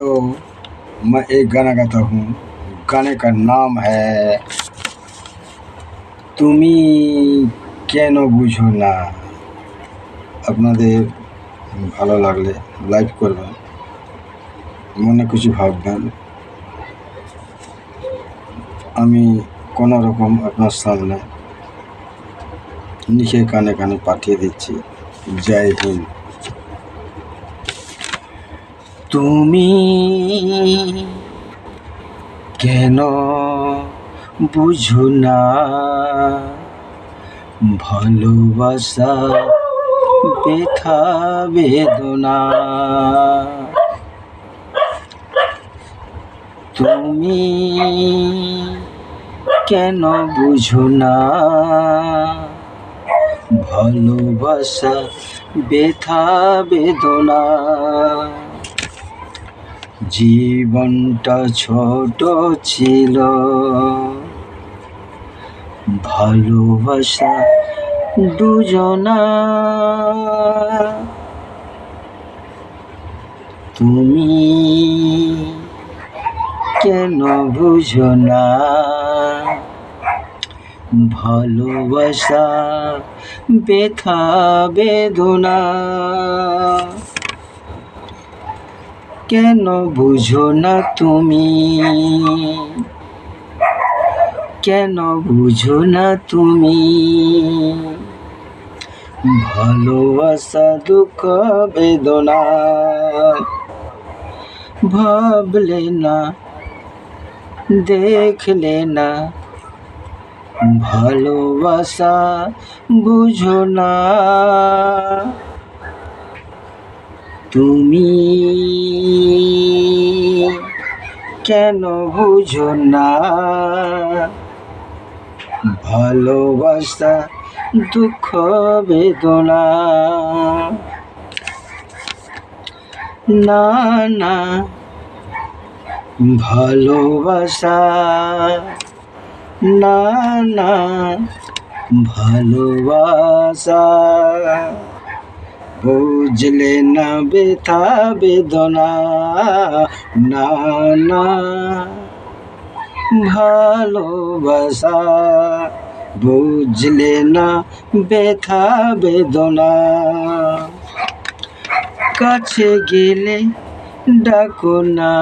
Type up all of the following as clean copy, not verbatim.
तो मैं एक गाना गाता हूँ। गाने का नाम है তুমি কেন বুঝো না। আপনাদের ভালো লাগলে লাইক করবেন, মনে কিছু ভাববেন। আমি কোনো রকম আপনার সামনে লিখে কানে কানে পাঠিয়ে দিচ্ছি। জয় হিন্দ। তুমি কেন বুঝো না ভালোবাসা ব্যথা বেদনা। তুমি কেন বুঝো না ভালোবাসা ব্যথা বেদনা। জীবনটা ছোট ছিল, ভালোবাসা দুজনা। তুমি কেন বুঝো না ভালোবাসা ব্যথা বেদনা। কেন বুঝো না তুমি, কেন বুঝো না তুমি ভালোবাসা দুঃখ বেদনা। ভাবলে না, দেখলে না, ভালোবাসা বুঝো না। তুমি কেন বুঝো না ভালোবাসা দুঃখ বেদনা। না না ভালোবাসা, না না ভালোবাসা বুঝলে না ব্যথা বেদনা। না না ভালোবাসা বুঝলে না ব্যথা বেদনা। কাছে গেলে ডাকো না,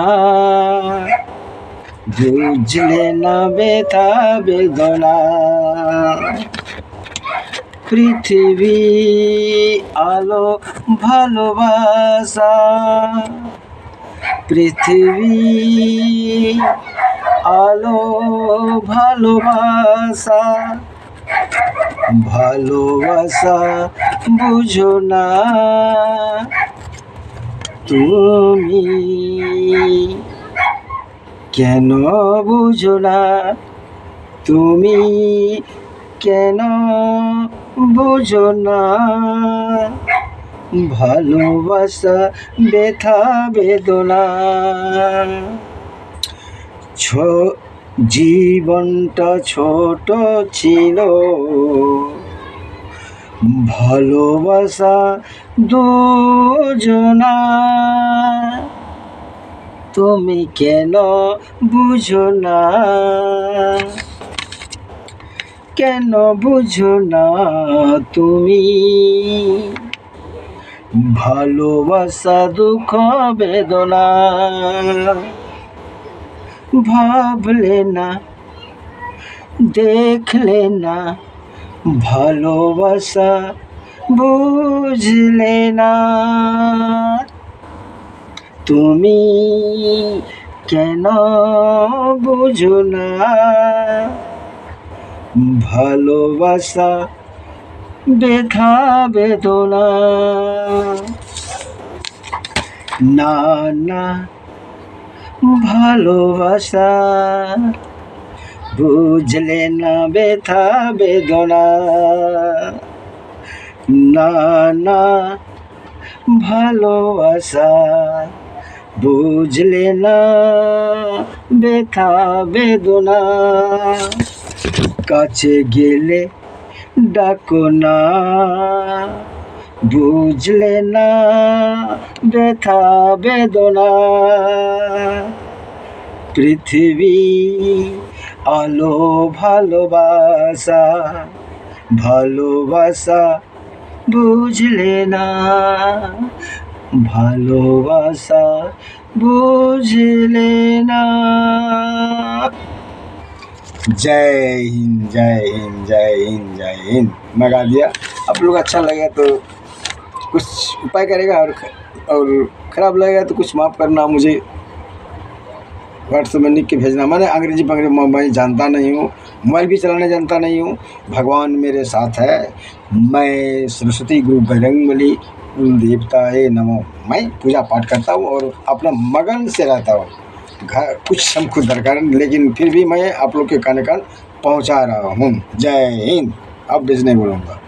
বুঝলে না ব্যথা বেদনা। পৃথিবী আলো ভালোবাসা, পৃথিবী আলো ভালোবাসা। ভালোবাসা বুঝো না তুমি, কেন বুঝো না তুমি, কেন বুঝো না ভালোবাসা ব্যথা বেদনা। জীবনটা ছোট ছিল, ভালোবাসা দুজনা। তুমি কেন বুঝো না, কেন বুঝো না তুমি ভালোবাসা দুঃখ বেদনা। ভাবলে না, দেখলে না, ভালোবাসা বুঝলে না। তুমি কেন বুঝো না ভালোবাসা ব্যথা বেদনা। না না ভালোবাসা বুঝলে না ব্যথা বেদনা। না না ভালোবাসা বুঝলে না ব্যথা বেদনা। কাছে গেলে ডাকো না, বুঝ लेना ব্যথা বেদনা পৃথিবী আলো ভালোবাসা ভালোবাসা বুঝলে না ভালোবাসা বুझले ना। जय हिंद जय हिंद जय हिंद जय हिंद। मैं गा दिया। आप लोग अच्छा लगेगा तो कुछ उपाय करेगा और ख़राब लगेगा तो कुछ माफ़ करना। मुझे व्हाट्सएप में लिख के भेजना। मैंने अंग्रेजी मैं जानता नहीं हूँ, मोबाइल भी चलाना जानता नहीं हूँ। भगवान मेरे साथ है। मैं सरस्वती गुरु बजरंगबली देवताए नमो। मैं पूजा पाठ करता हूँ और अपना मगन से रहता हूँ। घर कुछ हम खुद दरकार, लेकिन फिर भी मैं आप लोग के कान कान पहुँचा रहा हूँ। जय हिंद। अब बीच नहीं बोलूँगा।